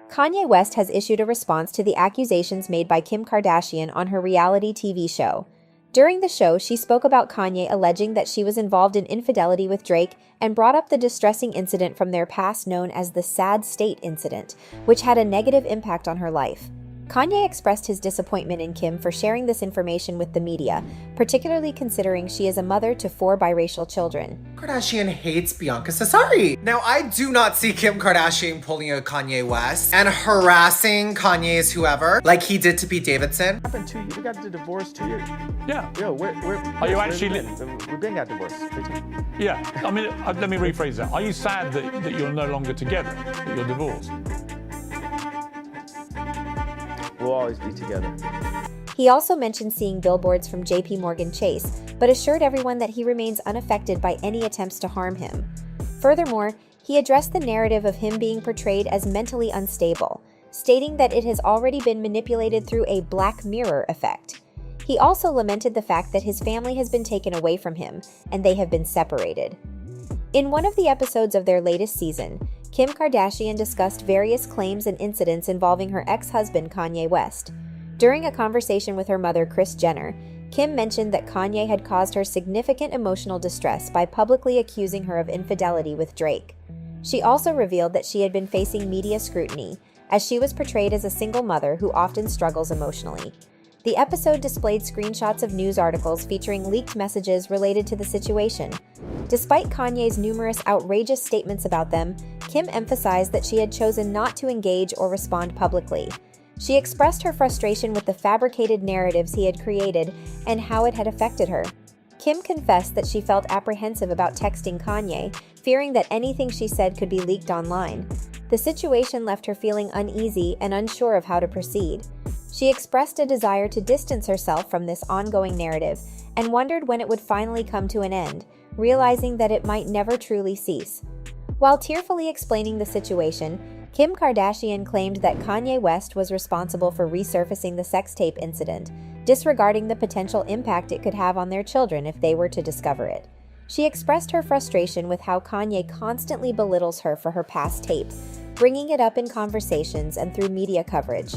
Kanye West has issued a response to the accusations made by Kim Kardashian on her reality TV show. During the show, she spoke about Kanye alleging that she was involved in infidelity with Drake and brought up the distressing incident from their past known as the Sad State incident, which had a negative impact on her life. Kanye expressed his disappointment in Kim for sharing this information with the media, particularly considering she is a mother to 4 biracial children. Kardashian hates Bianca Cesari. Now, I do not see Kim Kardashian pulling a Kanye West and harassing Kanye's whoever, like he did to Pete Davidson. What happened 2 years? We got the divorce 2 years. Yeah. Yo, we're Are you actually? We've been got divorced. Yeah. I mean, let me rephrase that. Are you sad that you're no longer together, that you're divorced? We'll always be together. He also mentioned seeing billboards from JP Morgan Chase, but assured everyone that he remains unaffected by any attempts to harm him. Furthermore, he addressed the narrative of him being portrayed as mentally unstable, stating that it has already been manipulated through a Black Mirror effect. He also lamented the fact that his family has been taken away from him, and they have been separated. In one of the episodes of their latest season, Kim Kardashian discussed various claims and incidents involving her ex-husband Kanye West. During a conversation with her mother, Kris Jenner, Kim mentioned that Kanye had caused her significant emotional distress by publicly accusing her of infidelity with Drake. She also revealed that she had been facing media scrutiny, as she was portrayed as a single mother who often struggles emotionally. The episode displayed screenshots of news articles featuring leaked messages related to the situation. Despite Kanye's numerous outrageous statements about them, Kim emphasized that she had chosen not to engage or respond publicly. She expressed her frustration with the fabricated narratives he had created and how it had affected her. Kim confessed that she felt apprehensive about texting Kanye, fearing that anything she said could be leaked online. The situation left her feeling uneasy and unsure of how to proceed. She expressed a desire to distance herself from this ongoing narrative and wondered when it would finally come to an end, realizing that it might never truly cease. While tearfully explaining the situation, Kim Kardashian claimed that Kanye West was responsible for resurfacing the sex tape incident, disregarding the potential impact it could have on their children if they were to discover it. She expressed her frustration with how Kanye constantly belittles her for her past tape, bringing it up in conversations and through media coverage.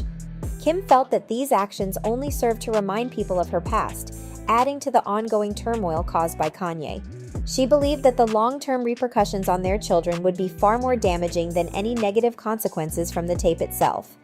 Kim felt that these actions only served to remind people of her past, adding to the ongoing turmoil caused by Kanye. She believed that the long-term repercussions on their children would be far more damaging than any negative consequences from the tape itself.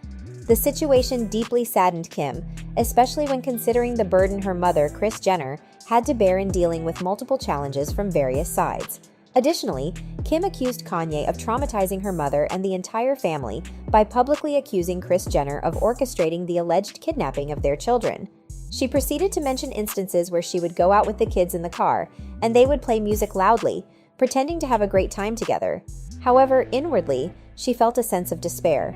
The situation deeply saddened Kim, especially when considering the burden her mother, Kris Jenner, had to bear in dealing with multiple challenges from various sides. Additionally, Kim accused Kanye of traumatizing her mother and the entire family by publicly accusing Kris Jenner of orchestrating the alleged kidnapping of their children. She proceeded to mention instances where she would go out with the kids in the car, and they would play music loudly, pretending to have a great time together. However, inwardly, she felt a sense of despair.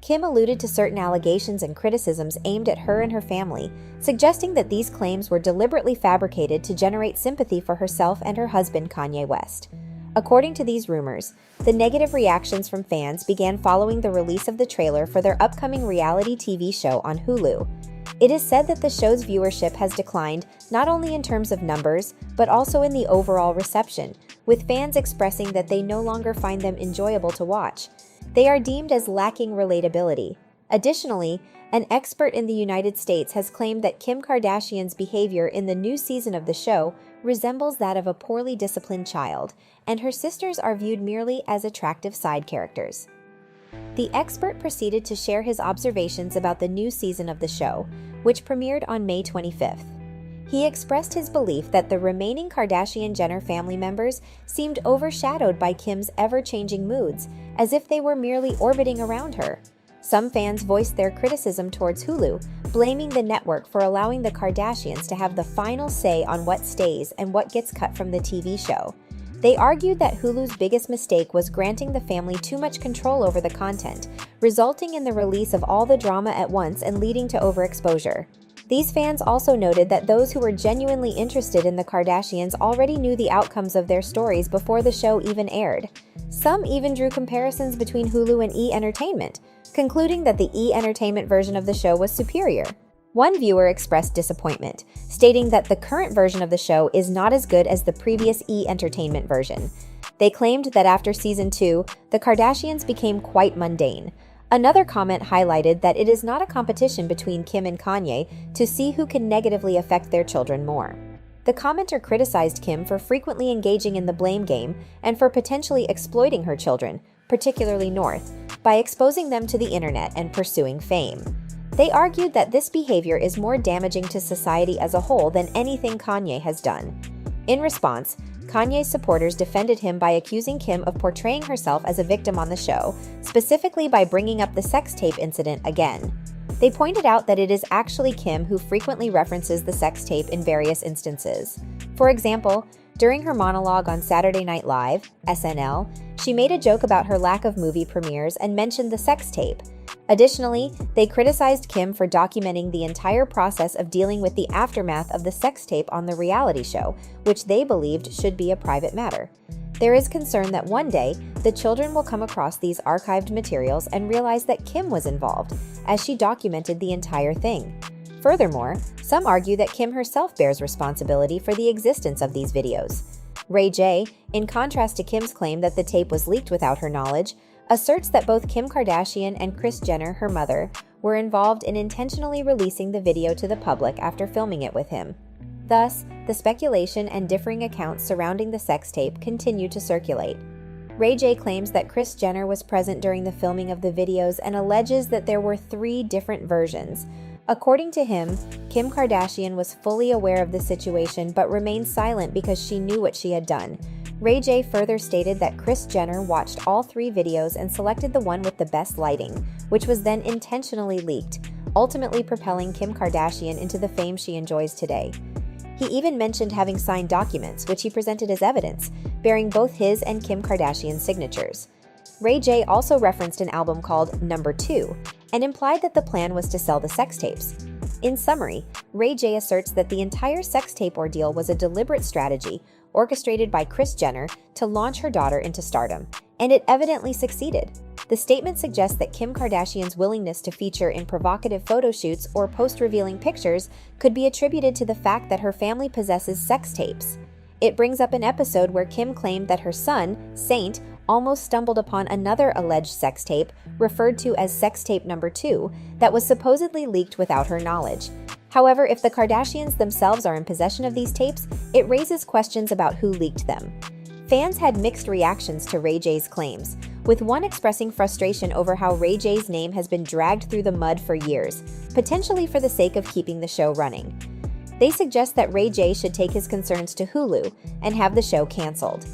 Kim alluded to certain allegations and criticisms aimed at her and her family, suggesting that these claims were deliberately fabricated to generate sympathy for herself and her husband, Kanye West. According to these rumors, the negative reactions from fans began following the release of the trailer for their upcoming reality TV show on Hulu. It is said that the show's viewership has declined not only in terms of numbers, but also in the overall reception, with fans expressing that they no longer find them enjoyable to watch. They are deemed as lacking relatability. Additionally, an expert in the United States has claimed that Kim Kardashian's behavior in the new season of the show resembles that of a poorly disciplined child, and her sisters are viewed merely as attractive side characters. The expert proceeded to share his observations about the new season of the show, which premiered on May 25th. He expressed his belief that the remaining Kardashian-Jenner family members seemed overshadowed by Kim's ever-changing moods, as if they were merely orbiting around her. Some fans voiced their criticism towards Hulu, blaming the network for allowing the Kardashians to have the final say on what stays and what gets cut from the TV show. They argued that Hulu's biggest mistake was granting the family too much control over the content, resulting in the release of all the drama at once and leading to overexposure. These fans also noted that those who were genuinely interested in the Kardashians already knew the outcomes of their stories before the show even aired. Some even drew comparisons between Hulu and E! Entertainment, concluding that the E! Entertainment version of the show was superior. One viewer expressed disappointment, stating that the current version of the show is not as good as the previous E! Entertainment version. They claimed that after season 2, the Kardashians became quite mundane. Another comment highlighted that it is not a competition between Kim and Kanye to see who can negatively affect their children more. The commenter criticized Kim for frequently engaging in the blame game and for potentially exploiting her children, particularly North, by exposing them to the internet and pursuing fame. They argued that this behavior is more damaging to society as a whole than anything Kanye has done. In response, Kanye's supporters defended him by accusing Kim of portraying herself as a victim on the show, specifically by bringing up the sex tape incident again. They pointed out that it is actually Kim who frequently references the sex tape in various instances. For example, during her monologue on Saturday Night Live, SNL, she made a joke about her lack of movie premieres and mentioned the sex tape. Additionally, they criticized Kim for documenting the entire process of dealing with the aftermath of the sex tape on the reality show, which they believed should be a private matter. There is concern that one day, the children will come across these archived materials and realize that Kim was involved, as she documented the entire thing. Furthermore, some argue that Kim herself bears responsibility for the existence of these videos. Ray J, in contrast to Kim's claim that the tape was leaked without her knowledge, asserts that both Kim Kardashian and Kris Jenner, her mother, were involved in intentionally releasing the video to the public after filming it with him. Thus, the speculation and differing accounts surrounding the sex tape continue to circulate. Ray J claims that Kris Jenner was present during the filming of the videos and alleges that there were 3 different versions. According to him, Kim Kardashian was fully aware of the situation but remained silent because she knew what she had done. Ray J further stated that Kris Jenner watched all 3 videos and selected the one with the best lighting, which was then intentionally leaked, ultimately propelling Kim Kardashian into the fame she enjoys today. He even mentioned having signed documents, which he presented as evidence, bearing both his and Kim Kardashian's signatures. Ray J also referenced an album called Number 2 and implied that the plan was to sell the sex tapes. In summary, Ray J asserts that the entire sex tape ordeal was a deliberate strategy orchestrated by Kris Jenner to launch her daughter into stardom, and it evidently succeeded. The statement suggests that Kim Kardashian's willingness to feature in provocative photo shoots or post revealing pictures could be attributed to the fact that her family possesses sex tapes. It brings up an episode where Kim claimed that her son, Saint, almost stumbled upon another alleged sex tape, referred to as sex tape number 2, that was supposedly leaked without her knowledge. However, if the Kardashians themselves are in possession of these tapes, it raises questions about who leaked them. Fans had mixed reactions to Ray J's claims, with one expressing frustration over how Ray J's name has been dragged through the mud for years, potentially for the sake of keeping the show running. They suggest that Ray J should take his concerns to Hulu and have the show canceled.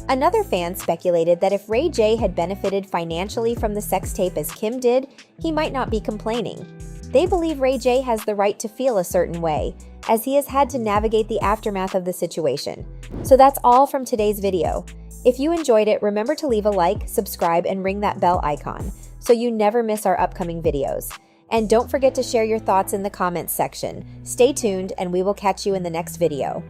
Another fan speculated that if Ray J had benefited financially from the sex tape as Kim did, he might not be complaining. They believe Ray J has the right to feel a certain way, as he has had to navigate the aftermath of the situation. So that's all from today's video. If you enjoyed it, remember to leave a like, subscribe, and ring that bell icon so you never miss our upcoming videos. And don't forget to share your thoughts in the comments section. Stay tuned, and we will catch you in the next video.